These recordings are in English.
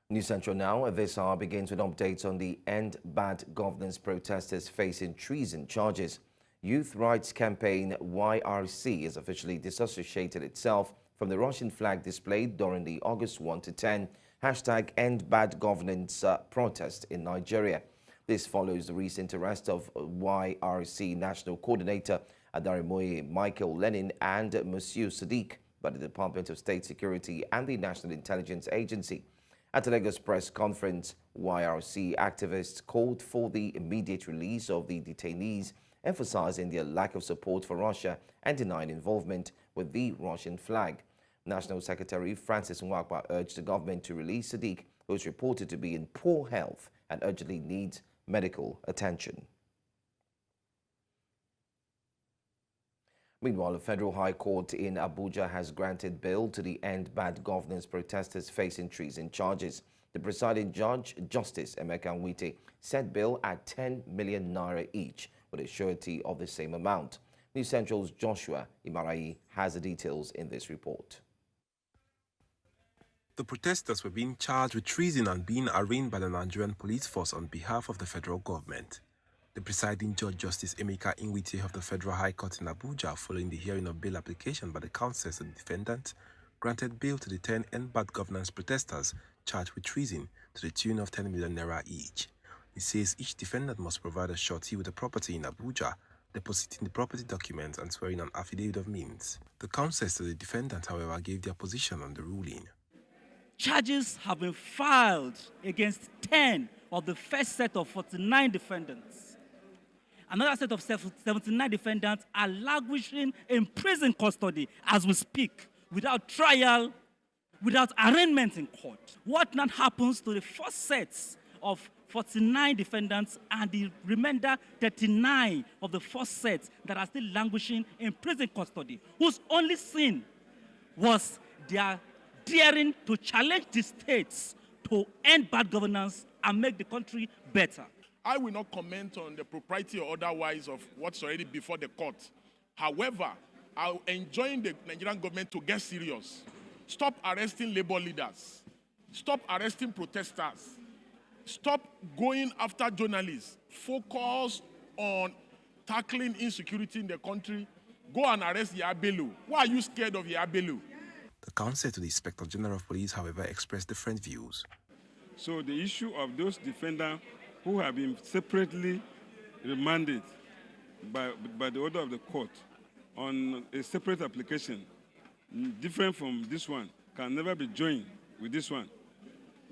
New Central now at this hour begins with updates on the End Bad Governance protesters facing treason charges. Youth Rights Campaign YRC has officially disassociated itself from the Russian flag displayed during the August 1 to 10 hashtag End Bad Governance protest in Nigeria. This follows the recent arrest of YRC National Coordinator Adarimoye Michael Lenin and Monsieur Sadiq by the Department of State Security and the National Intelligence Agency. At a Lagos press conference, YRC activists called for the immediate release of the detainees, emphasizing their lack of support for Russia and denying involvement with the Russian flag. National Secretary Francis Nwakpa urged the government to release Sadiq, who is reported to be in poor health and urgently needs medical attention. Meanwhile, a federal high court in Abuja has granted bail to the End Bad Governance protesters facing treason charges. The presiding judge, Justice Emeka Nwite, set bail at 10 million naira each, with a surety of the same amount. New Central's Joshua Imarayi has the details in this report. The protesters were being charged with treason and being arraigned by the Nigerian police force on behalf of the federal government. The presiding judge, Justice Emeka Nwite of the Federal High Court in Abuja, following the hearing of bail application by the counsels of the defendant, granted bail to the 10 End Bad Governance protesters charged with treason to the tune of 10 million naira each. He says each defendant must provide a surety with the property in Abuja, depositing the property documents and swearing an affidavit of means. The counsels to the defendant, however, gave their position on the ruling. Charges have been filed against 10 of the first set of 49 defendants. Another set of 79 defendants are languishing in prison custody as we speak, without trial, without arraignment in court. What now happens to the first sets of 49 defendants and the remainder 39 of the first sets that are still languishing in prison custody, whose only sin was their daring to challenge the states to end bad governance and make the country better? I will not comment on the propriety or otherwise of what's already before the court. However, I enjoin the Nigerian government to get serious. Stop arresting labor leaders. Stop arresting protesters. Stop going after journalists. Focus on tackling insecurity in the country. Go and arrest Yabelu. Why are you scared of Yabelu? The counsel to the Inspector General of Police, however, expressed different views. So the issue of those defendants who have been separately remanded by the order of the court on a separate application, different from this one, can never be joined with this one.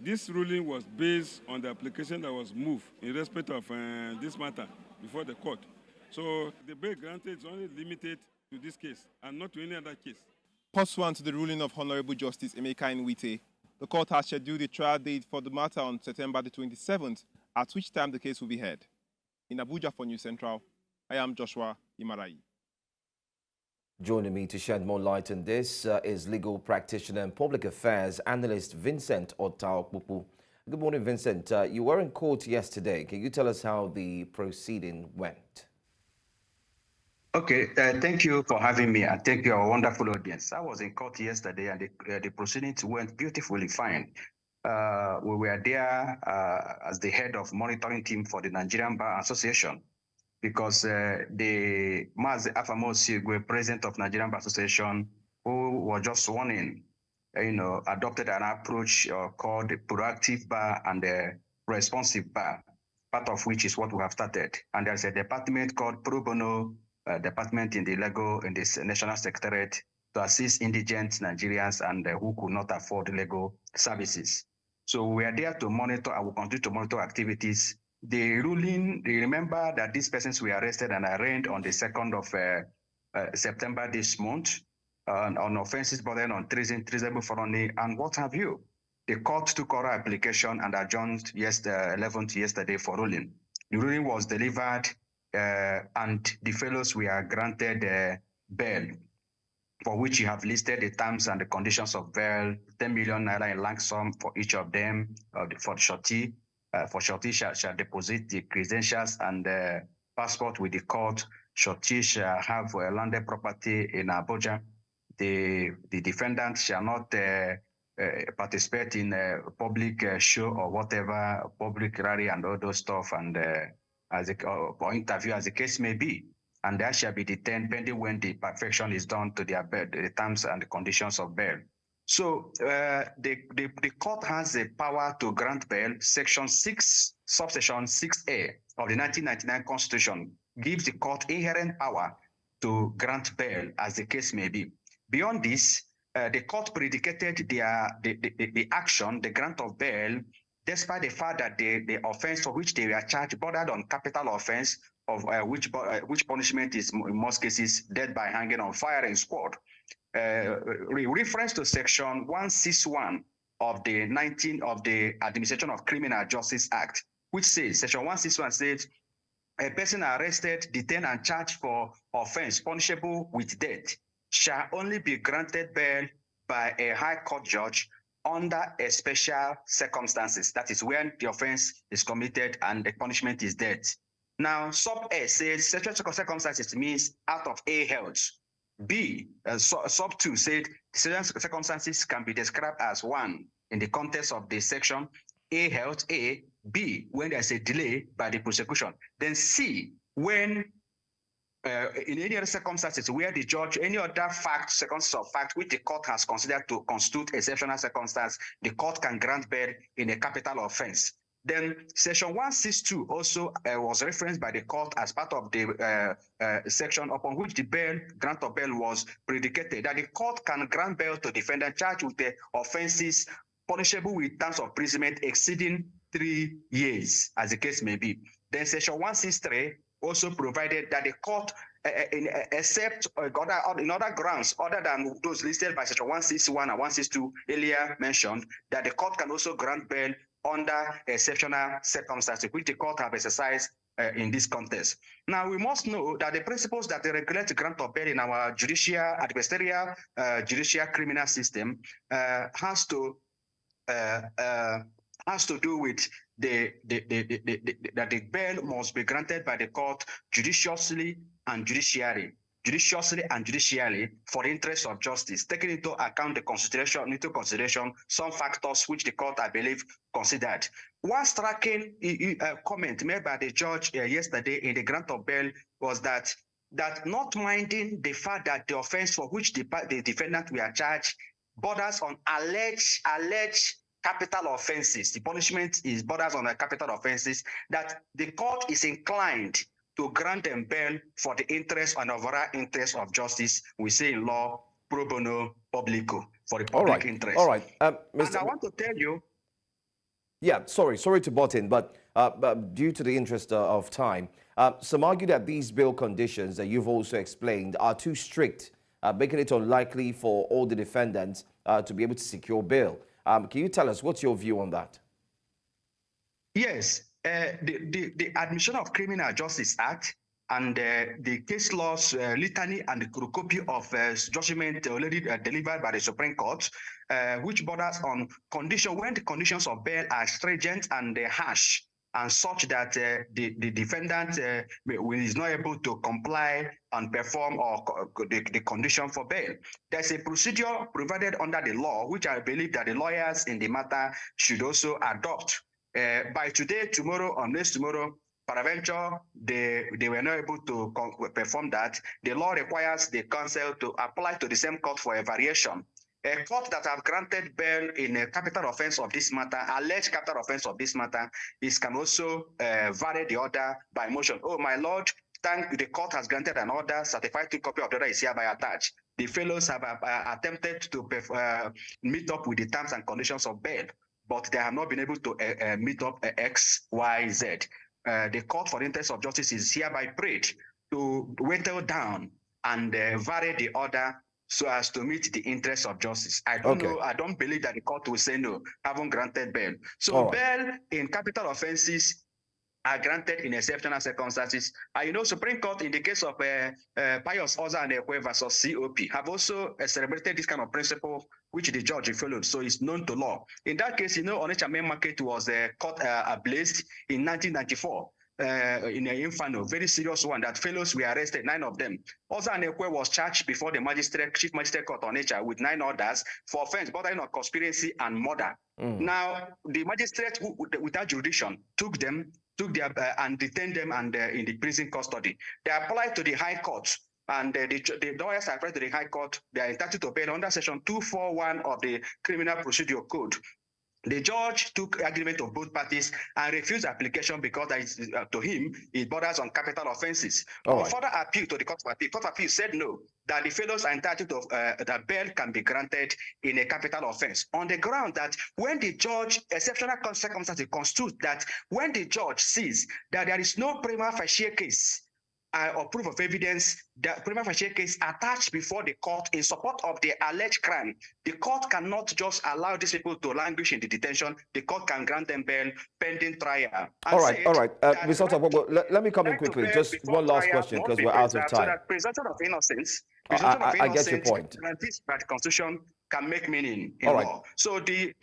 This ruling was based on the application that was moved in respect of this matter before the court. So the bail granted is only limited to this case and not to any other case. Pursuant to the ruling of Honorable Justice Emeka Nwite, the court has scheduled a trial date for the matter on September the 27th, at which time the case will be heard. In Abuja for New Central, I am Joshua Imarayi. Joining me to shed more light on this is legal practitioner and public affairs analyst Vincent Otaokpupu. Good morning, Vincent. You were in court yesterday. Can you tell us how the proceeding went? Okay, thank you for having me, and thank you, our wonderful audience. I was in court yesterday, and the proceedings went beautifully fine. We were there as the head of monitoring team for the Nigerian Bar Association, because the Mazi Afamosigwe, president of Nigerian Bar Association, who was just sworn in, adopted an approach called the proactive bar and the responsive bar, part of which is what we have started. And there's a department called Pro Bono department in the National Secretariat to assist indigent Nigerians and who could not afford legal services. So we are there to monitor and will continue to monitor activities. The ruling, remember that these persons were arrested and arraigned on the 2nd of September this month on offenses bordering on treason, treasonable felony, and what have you. The court took oral application and adjourned 11th yesterday for ruling. The ruling was delivered and the fellows were granted bail, for which you have listed the terms and the conditions of bail, 10 million naira in lump sum for each of them. For surety shall deposit the credentials and passport with the court. Surety shall have a landed property in Abuja. The defendant shall not participate in a public show or whatever, public rally and all those stuff, and or interview as the case may be. And that shall be detained pending when the perfection is done to their bail, the terms and the conditions of bail. So the court has the power to grant bail. Section 6, subsection 6A of the 1999 Constitution gives the court inherent power to grant bail as the case may be. Beyond this, the court predicated the action, the grant of bail, despite the fact that the offense for which they were charged bordered on capital offense, of which punishment is in most cases death by hanging on firing squad. Reference to section 161 of the Administration of Criminal Justice Act, which says, section 161 says, a person arrested, detained, and charged for offense punishable with death shall only be granted bail by a high court judge under a special circumstances. That is when the offense is committed and the punishment is death. Now, sub A says special circumstances means out of A health. B, sub 2 said certain circumstances can be described as 1 in the context of the section A health, A, B, when there's a delay by the prosecution. Then C, when in any other circumstances where the judge, any other fact, circumstances of fact, which the court has considered to constitute exceptional circumstance, the court can grant bail in a capital offense. Then section 162 also was referenced by the court as part of the section upon which the grant of bail was predicated, that the court can grant bail to defendant charged with the offenses punishable with terms of imprisonment exceeding 3 years, as the case may be. Then section 163 also provided that the court, except in other grounds other than those listed by section 161 and 162 earlier mentioned, that the court can also grant bail under exceptional circumstances, which the court have exercised in this context. Now, we must know that the principles that regulate the grant of bail in our judicial, adversarial, judicial criminal system has to do with that the bail must be granted by the court judiciously and judicially for the interest of justice, taking into account the consideration some factors which the court, I believe, considered. One striking comment made by the judge yesterday in the grant of bail was that not minding the fact that the offense for which the defendant were charged borders on alleged capital offenses, the punishment borders on capital offenses, that the court is inclined to grant them bail for the interest and overall interest of justice. We say in law, pro bono publico, for the public interest. All right. And I want to tell you. Yeah, sorry to butt in, but due to the interest of time, some argue that these bail conditions that you've also explained are too strict, making it unlikely for all the defendants to be able to secure bail. Can you tell us what's your view on that? Yes. The Administration of Criminal Justice Act and the case laws litany and the copy of judgment already delivered by the Supreme Court, which borders on when the conditions of bail are stringent and harsh, and such that the defendant is not able to comply and perform or the condition for bail. There's a procedure provided under the law, which I believe that the lawyers in the matter should also adopt. By today, tomorrow, or next tomorrow, peradventure, they were not able to perform that. The law requires the counsel to apply to the same court for a variation. A court that have granted bail in a capital offense of this matter, alleged capital offense of this matter, can also vary the order by motion. Oh, my lord, the court has granted an order, certified copy of the order is hereby attached. The fellows have attempted to meet up with the terms and conditions of bail, but they have not been able to meet up X, Y, Z. The court for the interest of justice is hereby prayed to whittle down and vary the order so as to meet the interest of justice. I don't know. I don't believe that the court will say no, haven't granted bail. So bail in capital offenses are granted in exceptional circumstances. Supreme Court, in the case of Pius Oza and Ekwe versus COP, have also celebrated this kind of principle, which the judge followed, so it's known to law. In that case, Onitsha main market was caught ablaze in 1994. in an inferno, very serious one, that fellows were arrested, 9 of them. Also, Anekwe was charged before the Chief Magistrate Court on Nature with 9 others for offense bordering on conspiracy and murder. Now, the magistrate, without jurisdiction, took their and detained them and in the prison custody. They applied to the High Court, and the lawyers applied to the High Court. They are entitled to bail under Section 241 of the Criminal Procedure Code. The judge took agreement of both parties and refused application because to him, it borders on capital offenses. On further appeal to the Court of Appeal said no, that the fellows are entitled to, that bail can be granted in a capital offense on the ground that when the judge, exceptional circumstances constitute that when the judge sees that there is no prima facie case or proof of evidence, the prima facie case attached before the court in support of the alleged crime, the court cannot just allow these people to languish in the detention. The court can grant them bail pending trial. All right. Mr. Otapogo, let me come in quickly. Just one last question because we're out of time. So that presumption of innocence, I get your point. Guarantees that the Constitution can make meaning in law. So the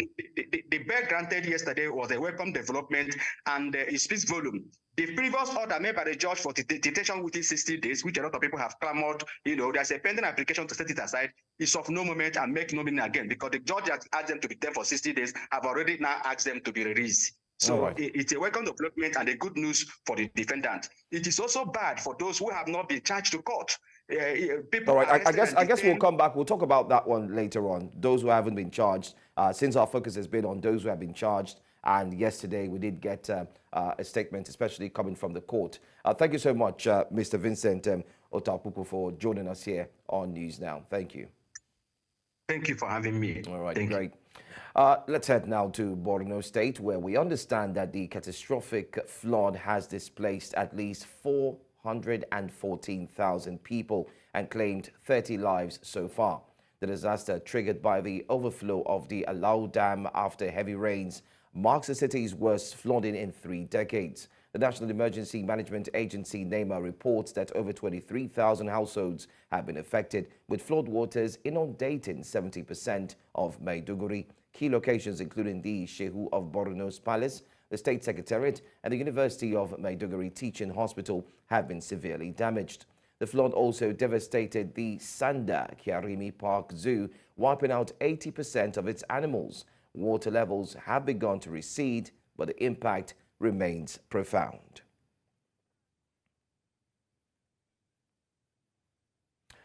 bail granted yesterday was a welcome development, and it speaks volume. The previous order made by the judge for detention within 60 days, which a lot of people have clamored, there's a pending application to set it aside, is of no moment and make no meaning again, because the judge has asked them to be detained for 60 days, have already now asked them to be released. So it's a welcome development and a good news for the defendant. It is also bad for those who have not been charged to court. All right, I guess we'll come back. We'll talk about that one later on, those who haven't been charged, since our focus has been on those who have been charged. And yesterday we did get a statement, especially coming from the court. Thank you so much, Mr. Vincent Otapogo, for joining us here on News Now. Thank you. Thank you for having me. All right, great. Let's head now to Borno State, where we understand that the catastrophic flood has displaced at least 414,000 people and claimed 30 lives so far. The disaster, triggered by the overflow of the Alau Dam after heavy rains, marks the city's worst flooding in 3 decades. The National Emergency Management Agency, NEMA, reports that over 23,000 households have been affected, with floodwaters inundating 70% of Maiduguri. Key locations including the Shehu of Borno's Palace, the State Secretariat, and the University of Maiduguri Teaching Hospital have been severely damaged. The flood also devastated the Sanda Kiarimi Park Zoo, wiping out 80% of its animals. Water levels have begun to recede, but the impact remains profound.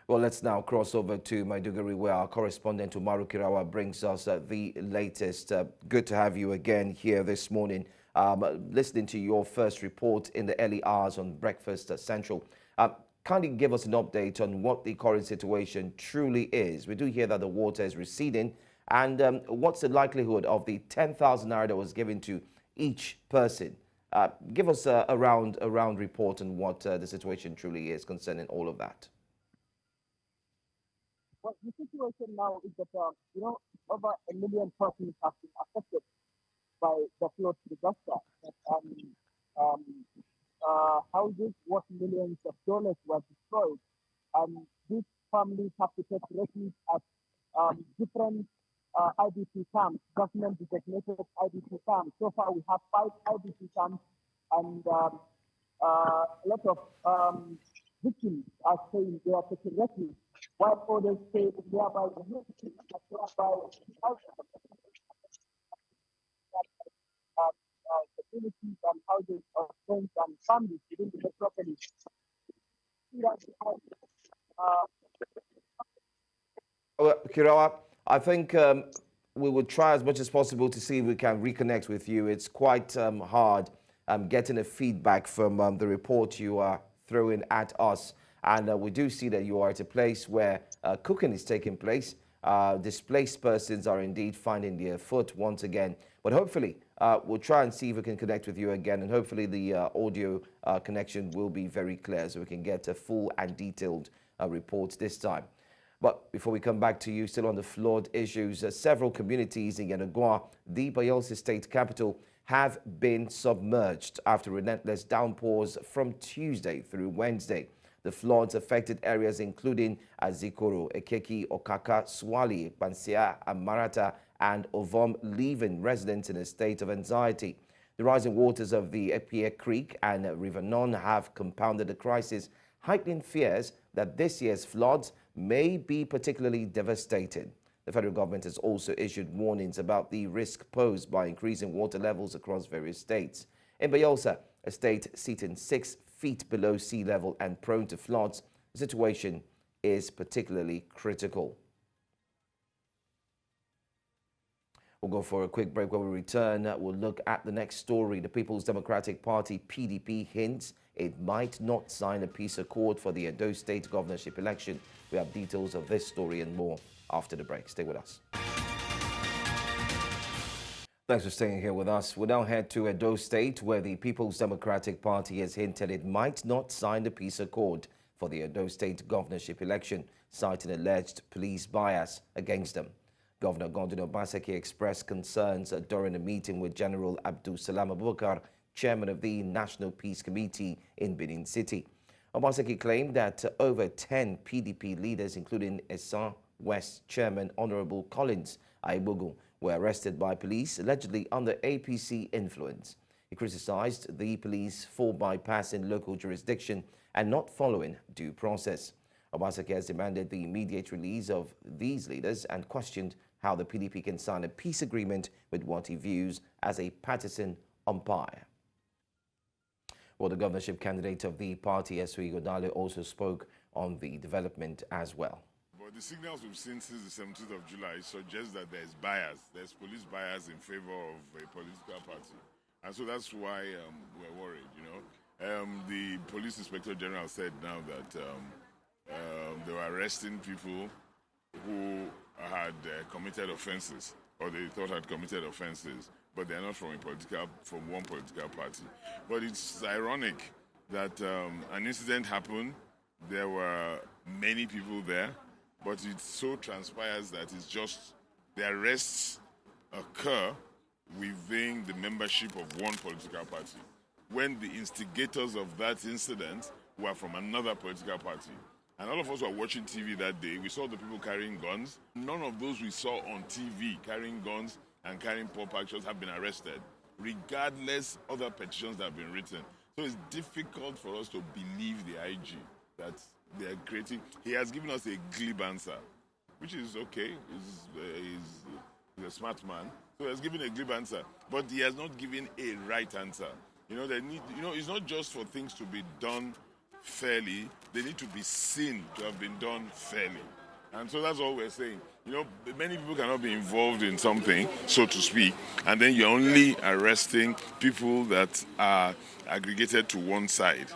Well, let's now cross over to Maiduguri, where our correspondent Umaru Kirawa brings us the latest. Good to have you again here this morning. Listening to your first report in the early hours on Breakfast Central. Kindly give us an update on what the current situation truly is. We do hear that the water is receding. And what's the likelihood of the 10,000 naira that was given to each person? Give us a round report on what the situation truly is concerning all of that. Well, the situation now is that, over 1 million persons have been affected by the flood disaster. Houses worth millions of dollars were destroyed. These families have to take refuge at different IDP camps, government-designated IDP camps. So far, we have 5 IDP camps, and a lot of victims are saying they are taking refuge, while others stay nearby communities, communities and houses of friends and families within the metropolis. Kirawa, I think we will try as much as possible to see if we can reconnect with you. It's quite hard getting a feedback from the report you are throwing at us. And we do see that you are at a place where cooking is taking place. Displaced persons are indeed finding their foot once again. But hopefully, we'll try and see if we can connect with you again. And hopefully the audio connection will be very clear so we can get a full and detailed report this time. But before we come back to you, still on the flood issues, several communities in Yenagoa, the Bayelsa state capital, have been submerged after relentless downpours from Tuesday through Wednesday. The floods affected areas including Azikoro, Ekeki, Okaka, Swali, Bansia, and Marata, and Ovom, leaving residents in a state of anxiety. The rising waters of the Epie Creek and River Non have compounded the crisis, heightening fears that this year's floods may be particularly devastating. The federal government has also issued warnings about the risk posed by increasing water levels across various states. In Bayelsa, a state sitting 6 feet below sea level and prone to floods, the situation is particularly critical. We'll go for a quick break. When we return, we'll look at the next story. The People's Democratic Party, PDP, hints it might not sign a peace accord for the Edo State governorship election. We have details of this story and more after the break. Stay with us. Thanks for staying here with us. We'll now head to Edo State, where the People's Democratic Party has hinted it might not sign the peace accord for the Edo State governorship election, citing alleged police bias against them. Governor Godwin Obaseki expressed concerns during a meeting with General Abdul Salam Abubakar, chairman of the National Peace Committee in Benin City. Obaseki claimed that over 10 PDP leaders, including Esa West Chairman Honorable Collins Aibogu, were arrested by police, allegedly under APC influence. He criticized the police for bypassing local jurisdiction and not following due process. Obaseki has demanded the immediate release of these leaders and questioned how the PDP can sign a peace agreement with what he views as a partisan umpire. Well, the governorship candidate of the party, Esui Godale, also spoke on the development as well. But the signals we've seen since the 17th of July suggest that there's bias, there's police bias in favor of a political party. And so that's why we're worried, you know. The police inspector general said now that they were arresting people who had committed offenses, or they thought had committed offenses, but they're not from one political party. But it's ironic that an incident happened, there were many people there, but it so transpires that it's just the arrests occur within the membership of one political party, when the instigators of that incident were from another political party. And all of us were watching TV that day. We saw the people carrying guns. None of those we saw on TV carrying guns and carrying pop actions have been arrested, regardless other petitions that have been written. So it's difficult for us to believe the IG that they are creating. He has given us a glib answer, which is okay. He's a smart man. So he has given a glib answer, but he has not given a right answer. You know, it's not just for things to be done fairly, they need to be seen to have been done fairly. And so that's all we're saying. You know, many people cannot be involved in something, so to speak, and then you're only arresting people that are aggregated to one side.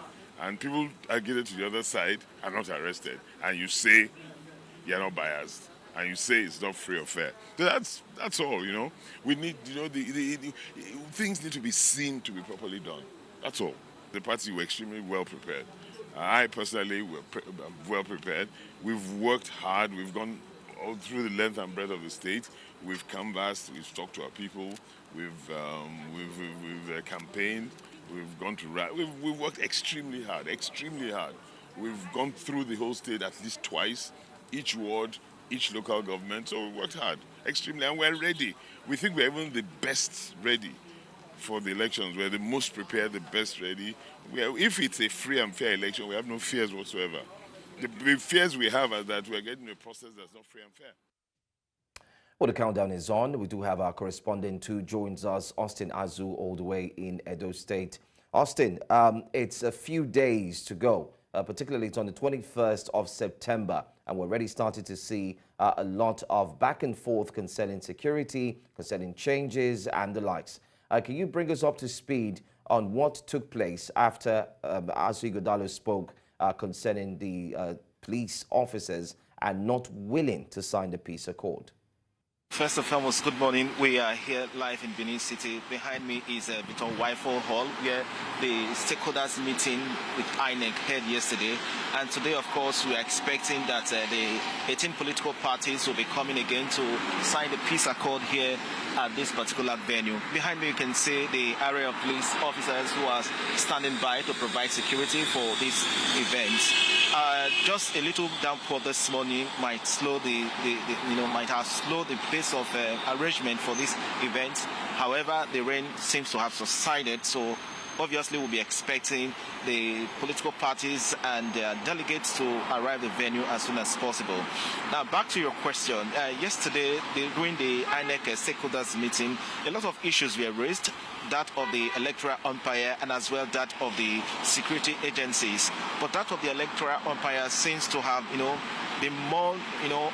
And people aggregated to the other side are not arrested. And you say you're not biased. And you say it's not free or fair. So that's all, you know. We need, you know, the things need to be seen to be properly done. That's all. The party were extremely well prepared. I personally were well prepared. We've worked hard. We've gone all through the length and breadth of the state. We've canvassed. We've talked to our people. We've campaigned. We've gone to we've worked extremely hard. We've gone through the whole state at least twice, each ward, each local government. So we worked hard, extremely, and we're ready. We think we're even the best ready for the elections. We're the most prepared, the best ready. If it's a free and fair election, we have no fears whatsoever. The fears we have are that we're getting a process that's not free and fair. Well, the countdown is on. We do have our correspondent who joins us, Austin Azu, all the way in Edo State. Austin, it's a few days to go, particularly it's on the 21st of September, and we're already starting to see a lot of back and forth concerning security, concerning changes and the likes. Can you bring us up to speed on what took place after Azu Godalo spoke concerning the police officers and not willing to sign the peace accord? First and foremost, good morning. We are here live in Benin City. Behind me is Victor Wifo Hall, where the stakeholders meeting with INEC held yesterday. And today, of course, we are expecting that the 18 political parties will be coming again to sign the peace accord here at this particular venue. Behind me, you can see the area of police officers who are standing by to provide security for this event. Just a little downpour this morning might slow might have slowed the pace days of arrangement for this event. However, the rain seems to have subsided, so obviously we'll be expecting the political parties and their delegates to arrive at the venue as soon as possible. Now, back to your question. Yesterday, during the INEC stakeholders meeting, a lot of issues were raised, that of the electoral umpire and as well that of the security agencies. But that of the electoral umpire seems to have, been more,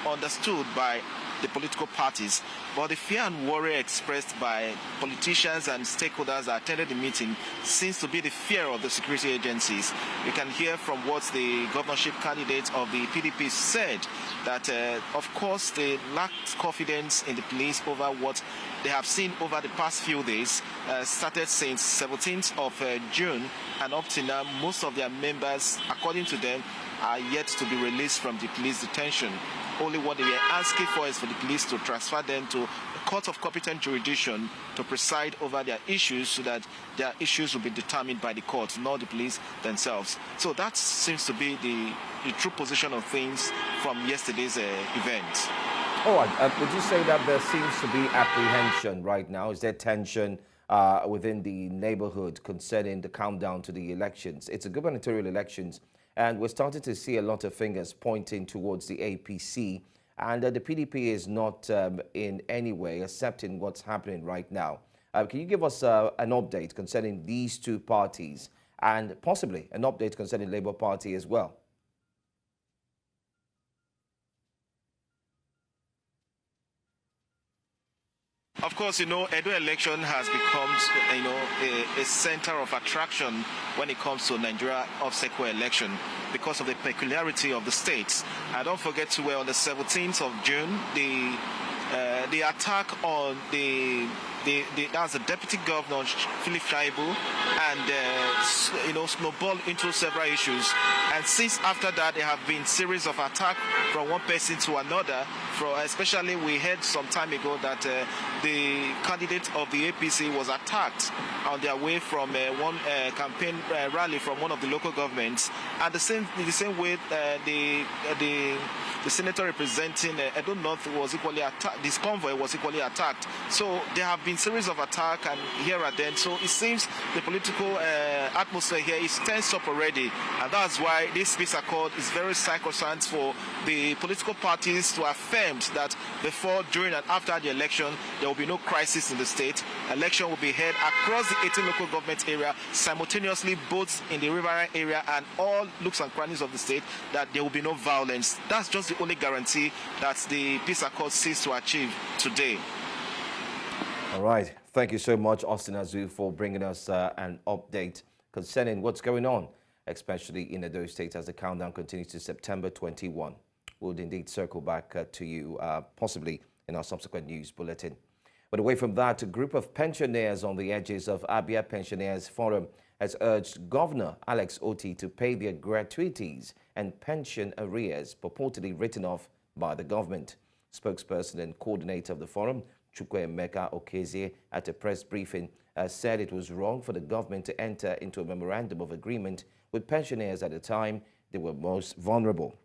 understood by the political parties. But the fear and worry expressed by politicians and stakeholders that attended the meeting seems to be the fear of the security agencies. You can hear from what the governorship candidate of the PDP said, that of course they lacked confidence in the police over what they have seen over the past few days, started since 17th of June, and up to now most of their members, according to them, are yet to be released from the police detention. Only what they were asking for is for the police to transfer them to a court of competent jurisdiction to preside over their issues, so that their issues will be determined by the court, not the police themselves. So that seems to be the true position of things from yesterday's event. All right. Would you say that there seems to be apprehension right now? Is there tension within the neighborhood concerning the countdown to the elections? It's a gubernatorial elections, and we're starting to see a lot of fingers pointing towards the APC, and the PDP is not in any way accepting what's happening right now. Can you give us an update concerning these two parties, and possibly an update concerning Labour Party as well? Of course, Edo election has become, a center of attraction when it comes to Nigeria off-cycle election because of the peculiarity of the states. And don't forget to on the 17th of June, the attack on that was the deputy governor Philip Shaibu, and snowballed into several issues. And since after that, there have been series of attacks from one person to another. Especially, we heard some time ago that the candidate of the APC was attacked on their way from one campaign rally from one of the local governments. And the same way, the senator representing Edo North was equally attacked. This convoy was equally attacked. So there have been series of attacks and here and then. So it seems the political atmosphere here is tensed up already, and that's why this peace accord is very sacrosanct for the political parties to affirm that before, during, and after the election, there will be no crisis in the state. Election will be held across the 18 local government area simultaneously, both in the riverine area and all nooks and crannies of the state, that there will be no violence. That's just the only guarantee that the peace accord seeks to achieve today. All right. Thank you so much, Austin Azu, for bringing us an update concerning what's going on, especially in Edo State as the countdown continues to September 21. We'll indeed circle back to you possibly in our subsequent news bulletin. But away from that, a group of pensioners on the edges of Abia Pensioners Forum has urged Governor Alex Otti to pay their gratuities and pension arrears purportedly written off by the government. Spokesperson and coordinator of the forum, Chukwuemeka Okezie, at a press briefing said it was wrong for the government to enter into a memorandum of agreement with pensioners at a time they were most vulnerable.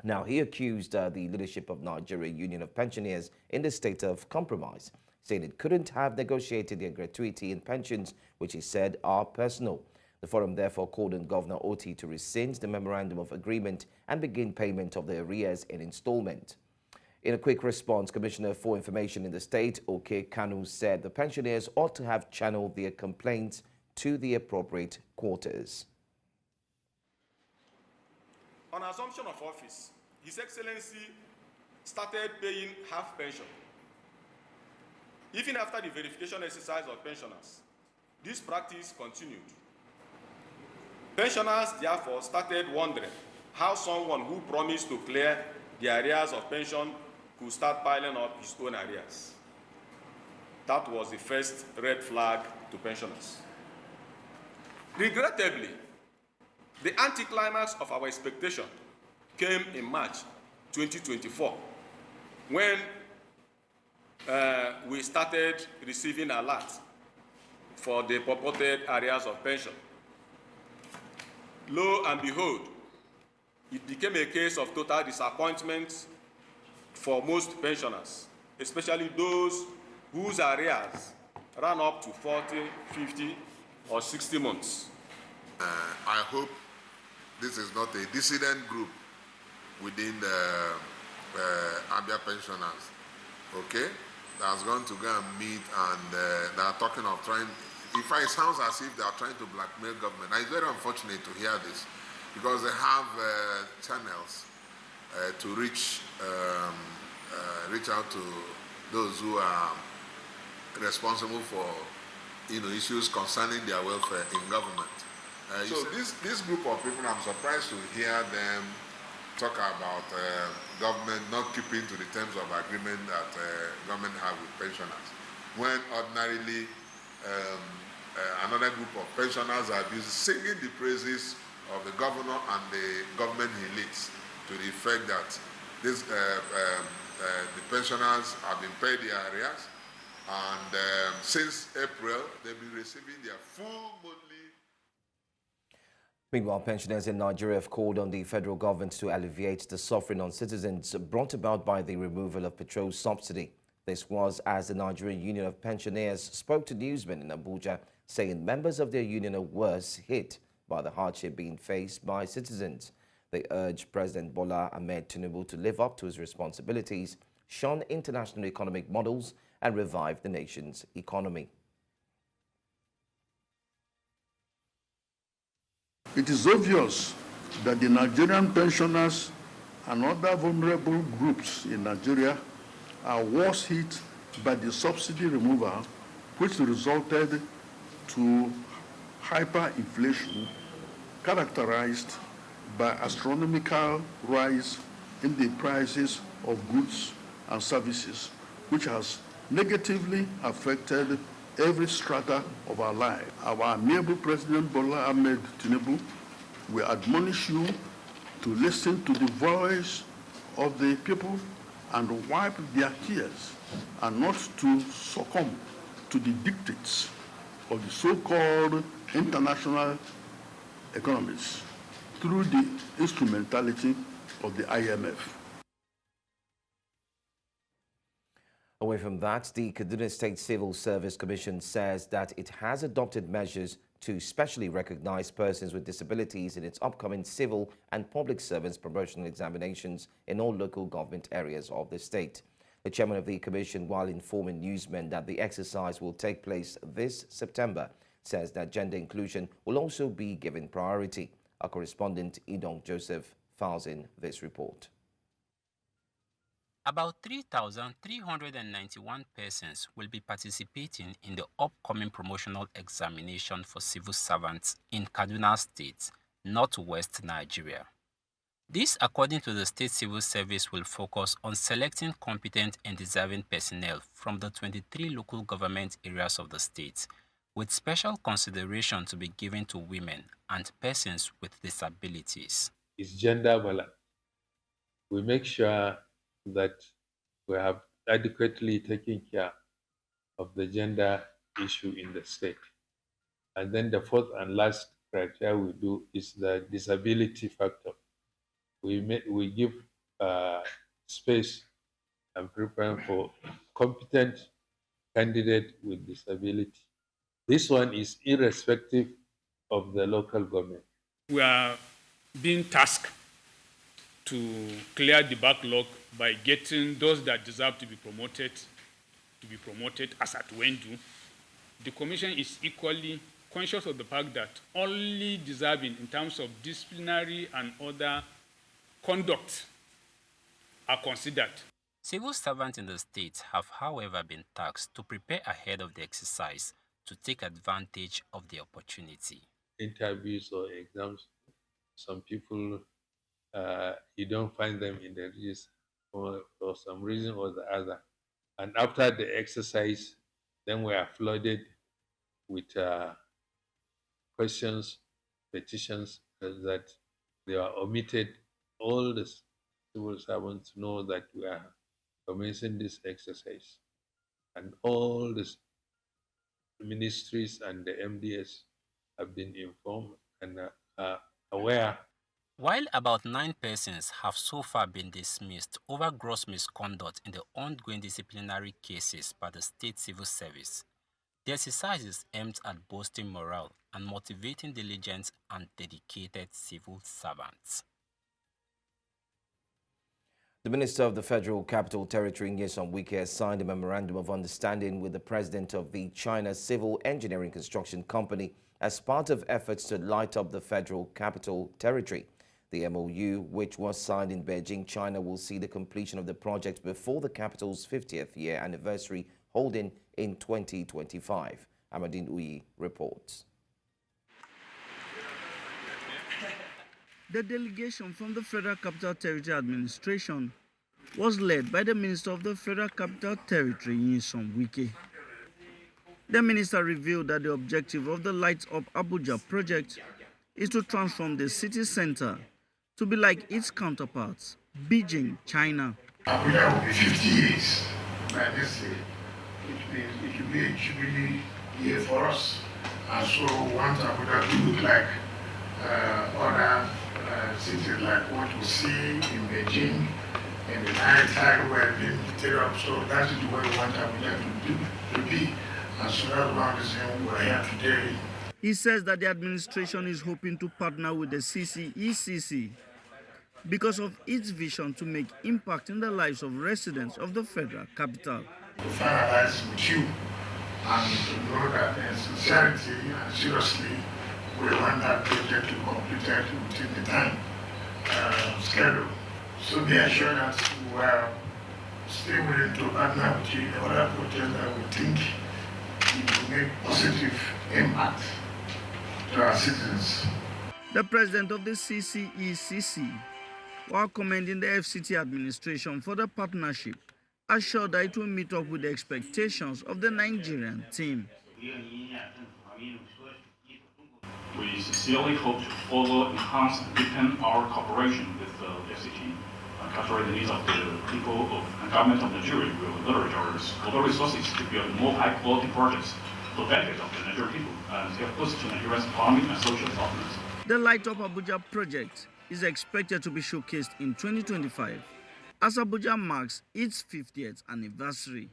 Now, he accused the leadership of Nigeria Union of Pensioners in the state of compromise, saying it couldn't have negotiated their gratuity and pensions, which he said are personal. The forum therefore called on Governor Otti to rescind the memorandum of agreement and begin payment of the arrears in installment. In a quick response, Commissioner for Information in the state, Oke Kanu, said the pensioners ought to have channeled their complaints to the appropriate quarters. On assumption of office, His Excellency started paying half pension. Even after the verification exercise of pensioners, this practice continued. Pensioners therefore started wondering how someone who promised to clear the arrears of pension could start piling up his own arrears. That was the first red flag to pensioners. Regrettably, the anticlimax of our expectation came in March 2024, when we started receiving alerts for the purported arrears of pension. Lo and behold, it became a case of total disappointment for most pensioners, especially those whose arrears ran up to 40, 50, or 60 months. I hope this is not a dissident group within the Abia pensioners, okay, that's going to go and meet and they are talking of trying. In fact, it sounds as if they are trying to blackmail government. Now, it's very unfortunate to hear this because they have channels to reach out to those who are responsible for issues concerning their welfare in government. So this group of people, I'm surprised to hear them talk about government not keeping to the terms of agreement that government have with pensioners, when ordinarily another group of pensioners are singing the praises of the governor and the government he leads, to the effect that this, the pensioners have been paid their arrears, and since April they've been receiving their full monthly. Meanwhile, pensioners in Nigeria have called on the federal government to alleviate the suffering on citizens brought about by the removal of petrol subsidy. This was as the Nigerian Union of Pensioners spoke to newsmen in Abuja, saying members of their union are worse hit by the hardship being faced by citizens. They urged President Bola Ahmed Tinubu to live up to his responsibilities, shun international economic models, and revive the nation's economy. It is obvious that the Nigerian pensioners and other vulnerable groups in Nigeria are worse hit by the subsidy removal, which resulted to hyperinflation characterized by astronomical rise in the prices of goods and services, which has negatively affected every strata of our life. Our amiable President Bola Ahmed Tinubu will admonish you to listen to the voice of the people and wipe their tears, and not to succumb to the dictates of the so-called international economies through the instrumentality of the IMF. Away from that, the Kaduna State Civil Service Commission says that it has adopted measures to specially recognize persons with disabilities in its upcoming civil and public servants promotional examinations in all local government areas of the state. The chairman of the commission, while informing newsmen that the exercise will take place this September, says that gender inclusion will also be given priority. Our correspondent, Idong Joseph, files in this report. About 3,391 persons will be participating in the upcoming promotional examination for civil servants in Kaduna State, northwest Nigeria. This, according to the State Civil Service, will focus on selecting competent and deserving personnel from the 23 local government areas of the state, with special consideration to be given to women and persons with disabilities. It's gender balance. We make sure that we have adequately taken care of the gender issue in the state. And then the fourth and last criteria we do is the disability factor. We give space and preference for competent candidate with disability. This one is irrespective of the local government. We are being tasked to clear the backlog by getting those that deserve to be promoted as at when due. The Commission is equally conscious of the fact that only deserving in terms of disciplinary and other conduct are considered. Civil servants in the state have, however, been tasked to prepare ahead of the exercise to take advantage of the opportunity. Interviews or exams, some people you don't find them in the register for some reason or the other. And after the exercise, then we are flooded with questions, petitions that they are omitted. All the civil servants know that we are commencing this exercise. And all the ministries and the MDS have been informed and are aware While about 9 persons have so far been dismissed over gross misconduct in the ongoing disciplinary cases by the State Civil Service, the exercise is aimed at boosting morale and motivating diligent and dedicated civil servants. The Minister of the Federal Capital Territory, Nyesom Wike, has signed a memorandum of understanding with the president of the China Civil Engineering Construction Company as part of efforts to light up the Federal Capital Territory. The MOU, which was signed in Beijing, China, will see the completion of the project before the capital's 50th year anniversary holding in 2025. Amadine Uyi reports. The delegation from the Federal Capital Territory Administration was led by the Minister of the Federal Capital Territory, Nyesom Wike. The minister revealed that the objective of the Light Up Abuja project is to transform the city center to be like its counterparts, Beijing, China. Abuja will be 50 years by this year. It will be a jubilee year for us. And so we want Abuja to look like other cities, like what we see in Beijing in the night time where being tear up. So that is the way we want Abuja to be. And so that's one reason we're here today. He says that the administration is hoping to partner with the CCECC because of its vision to make impact in the lives of residents of the federal capital. To finalize with you and to know that in sincerity and seriously we want that project to be completed within the time schedule. So be assured that we are still willing to partner with you in other projects that we think it will make positive impact to our citizens. The president of the CCECC, while commending the FCT administration for the partnership, assured that it will meet up with the expectations of the Nigerian team. We sincerely hope to further enhance and deepen our cooperation with the FCT and capture the needs of the people and government of Nigeria. We will leverage our global resources to build more high-quality projects for the benefit of the Nigerian people and help boost Nigeria's economic and social development. The Light Up Abuja project is expected to be showcased in 2025 as Abuja marks its 50th anniversary.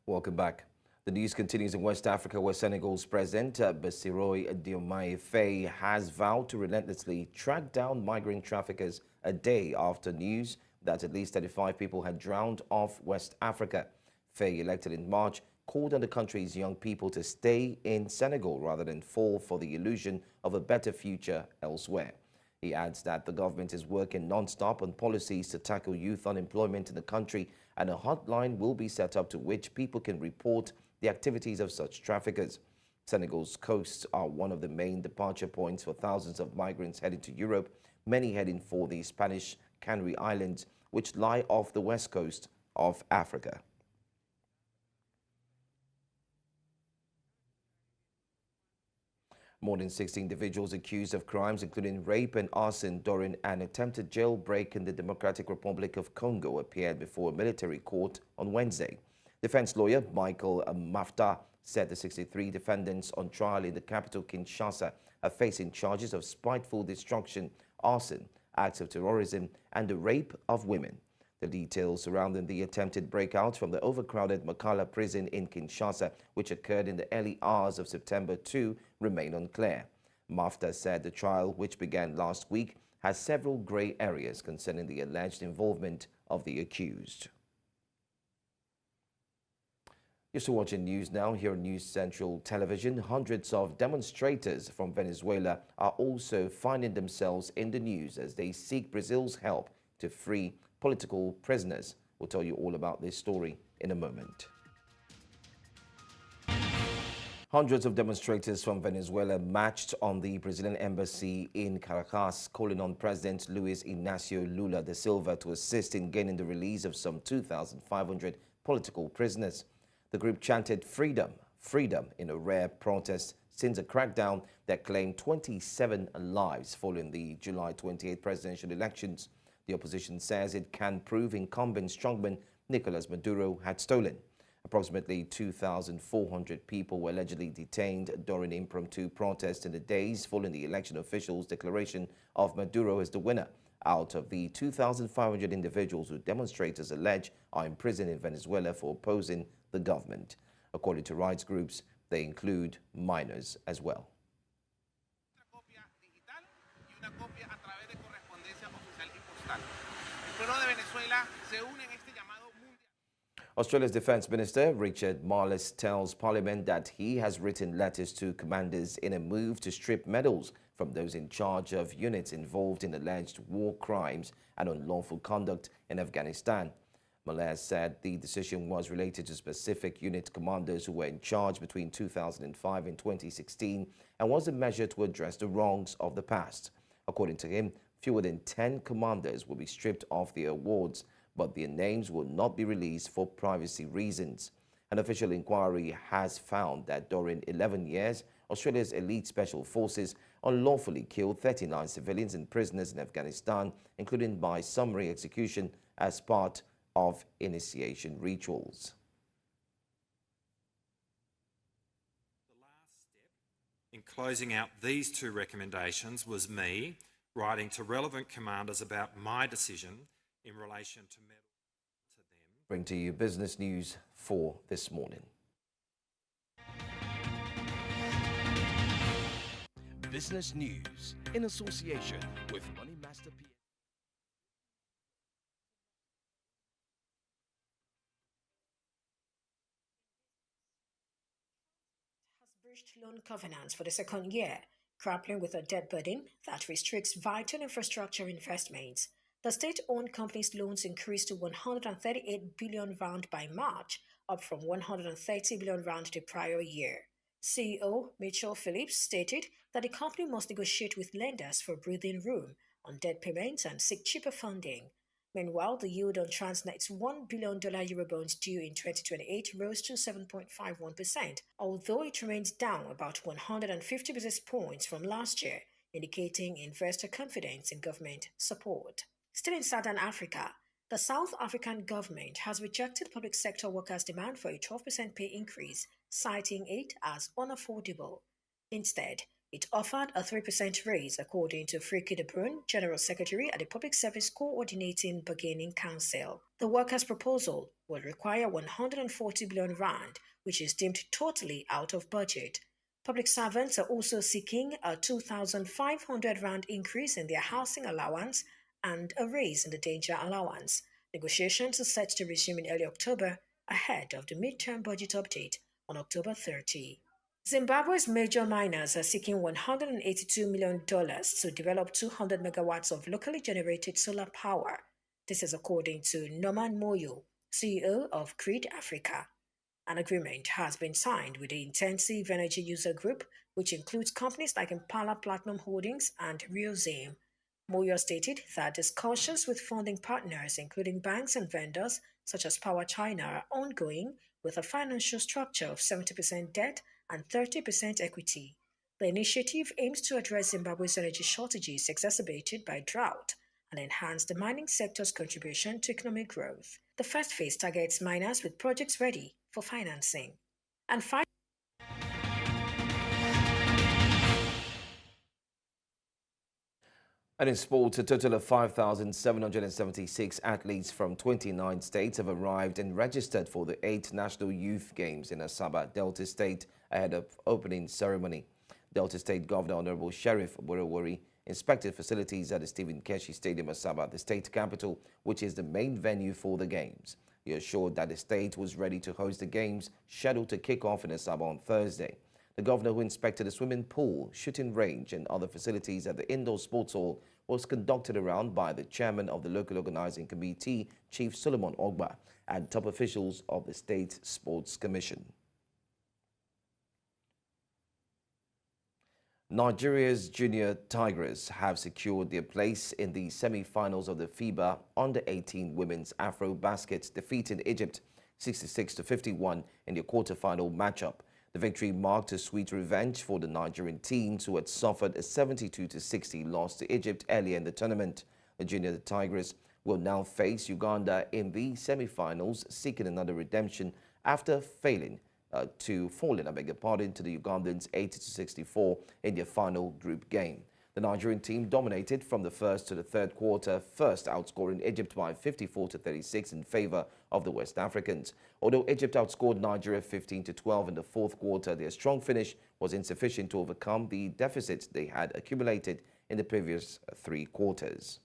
Welcome back. The news continues in West Africa, where Senegal's President Bassirou Diomaye Faye has vowed to relentlessly track down migrant traffickers a day after news that at least 35 people had drowned off West Africa. Faye, elected in March, called on the country's young people to stay in Senegal rather than fall for the illusion of a better future elsewhere. He adds that the government is working non-stop on policies to tackle youth unemployment in the country, and a hotline will be set up to which people can report the activities of such traffickers. Senegal's coasts are one of the main departure points for thousands of migrants heading to Europe, many heading for the Spanish Canary Islands, which lie off the west coast of Africa. More than 60 individuals accused of crimes including rape and arson during an attempted jailbreak in the Democratic Republic of Congo appeared before a military court on Wednesday. Defense lawyer Michael Mafta said the 63 defendants on trial in the capital Kinshasa are facing charges of spiteful destruction, arson, acts of terrorism, and the rape of women. The details surrounding the attempted breakout from the overcrowded Makala prison in Kinshasa, which occurred in the early hours of September 2, remain unclear. Mafta said the trial, which began last week, has several grey areas concerning the alleged involvement of the accused. You're still watching news now here on News Central Television. Hundreds of demonstrators from Venezuela are also finding themselves in the news as they seek Brazil's help to free political prisoners. We'll tell you all about this story in a moment. Hundreds of demonstrators from Venezuela marched on the Brazilian embassy in Caracas, calling on President Luiz Inácio Lula da Silva to assist in gaining the release of some 2,500 political prisoners. The group chanted freedom, freedom in a rare protest since a crackdown that claimed 27 lives following the July 28 presidential elections. The opposition says it can prove incumbent strongman Nicolas Maduro had stolen. Approximately 2,400 people were allegedly detained during impromptu protests in the days following the election officials' declaration of Maduro as the winner. Out of the 2,500 individuals who demonstrators allege are imprisoned in Venezuela for opposing the government. According to rights groups, they include minors as well. Australia's Defence Minister Richard Marles tells Parliament that he has written letters to commanders in a move to strip medals from those in charge of units involved in alleged war crimes and unlawful conduct in Afghanistan. Marles said the decision was related to specific unit commanders who were in charge between 2005 and 2016 and was a measure to address the wrongs of the past. According to him, fewer than 10 commanders will be stripped of their awards, but their names will not be released for privacy reasons. An official inquiry has found that during 11 years, Australia's elite special forces unlawfully killed 39 civilians and prisoners in Afghanistan, including by summary execution as part of initiation rituals. The last step in closing out these two recommendations was me writing to relevant commanders about my decision in relation to medals to them. Bring to you business news for this morning. Business news in association with Money Master P. Breached loan covenants for the second year, grappling with a debt burden that restricts vital infrastructure investments. The state-owned company's loans increased to 138 billion rand by March, up from 130 billion rand the prior year. CEO Mitchell Phillips stated that the company must negotiate with lenders for breathing room on debt payments and seek cheaper funding. Meanwhile, the yield on Transnet's $1 billion Eurobonds due in 2028 rose to 7.51%, although it remains down about 150 basis points from last year, indicating investor confidence in government support. Still in Southern Africa, the South African government has rejected public sector workers' demand for a 12% pay increase, citing it as unaffordable. Instead, it offered a 3% raise, according to Friki de Bruin, General Secretary at the Public Service Coordinating Bargaining Council. The workers' proposal will require 140 billion rand, which is deemed totally out of budget. Public servants are also seeking a 2,500 rand increase in their housing allowance and a raise in the danger allowance. Negotiations are set to resume in early October, ahead of the midterm budget update on October 30. Zimbabwe's major miners are seeking $182 million to develop 200 megawatts of locally generated solar power. This is according to Norman Moyo, CEO of Grid Africa. An agreement has been signed with the Intensive Energy User Group, which includes companies like Impala Platinum Holdings and Riozim. Moyo stated that discussions with funding partners, including banks and vendors such as Power China, are ongoing with a financial structure of 70% debt and 30% equity. The initiative aims to address Zimbabwe's energy shortages exacerbated by drought and enhance the mining sector's contribution to economic growth. The first phase targets miners with projects ready for financing. And finally, And in sports, a total of 5,776 athletes from 29 states have arrived and registered for the 8th National Youth Games in Asaba, Delta State, ahead of opening ceremony. Delta State Governor Honorable Sheriff Borowori inspected facilities at the Stephen Keshi Stadium, Asaba, the state capital, which is the main venue for the Games. He assured that the state was ready to host the Games, scheduled to kick off in Asaba on Thursday. The governor, who inspected the swimming pool, shooting range and other facilities at the indoor sports hall, was conducted around by the chairman of the local organizing committee, Chief Solomon Ogba, and top officials of the State Sports Commission. Nigeria's junior Tigers have secured their place in the semi-finals of the FIBA Under-18 Women's Afro Baskets, defeating Egypt 66-51 in their quarter-final matchup. The victory marked a sweet revenge for the Nigerian teams, who had suffered a 72-60 loss to Egypt earlier in the tournament. The junior Tigers will now face Uganda in the semi-finals, seeking another redemption after falling to the Ugandans 80-64 in their final group game. The Nigerian team dominated from the first to the third quarter, first outscoring Egypt by 54-36 in favor of the West Africans. Although Egypt outscored Nigeria 15-12 in the fourth quarter, their strong finish was insufficient to overcome the deficit they had accumulated in the previous three quarters.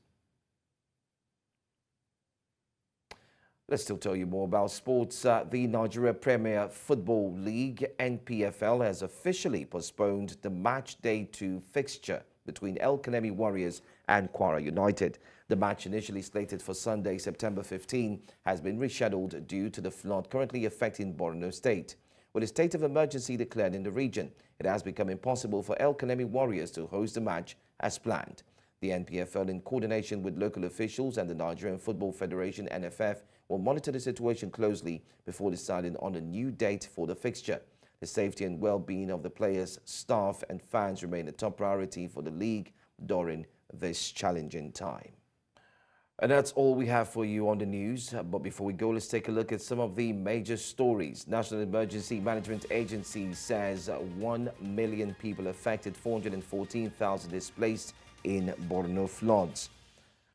Let's still tell you more about sports. The Nigeria Premier Football League, NPFL, has officially postponed the match day 2 fixture between El Kanemi Warriors and Kwara United. The match, initially slated for Sunday, September 15, has been rescheduled due to the flood currently affecting Borno State. With a state of emergency declared in the region, it has become impossible for El Kanemi Warriors to host the match as planned. The NPFL, in coordination with local officials and the Nigerian Football Federation (NFF), will monitor the situation closely before deciding on a new date for the fixture. The safety and well-being of the players, staff and fans remain a top priority for the league during this challenging time. And that's all we have for you on the news. But before we go, let's take a look at some of the major stories. National Emergency Management Agency says 1 million people affected, 414,000 displaced in Borno floods.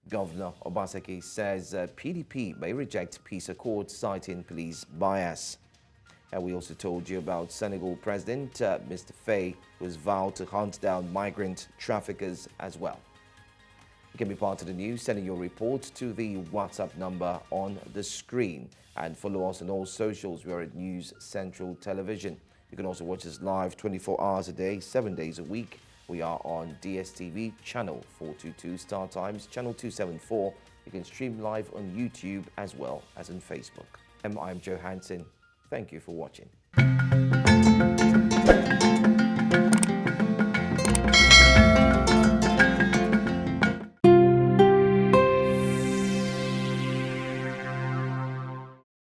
Governor Obaseki says PDP may reject peace accord, citing police bias. And we also told you about Senegal President Mr. Faye, who has vowed to hunt down migrant traffickers as well. You can be part of the news, sending your report to the WhatsApp number on the screen. And follow us on all socials. We are at News Central Television. You can also watch us live 24 hours a day, 7 days a week. We are on DSTV, channel 422, Star Times, channel 274. You can stream live on YouTube as well as on Facebook. I'm Joe Hanson. Thank you for watching.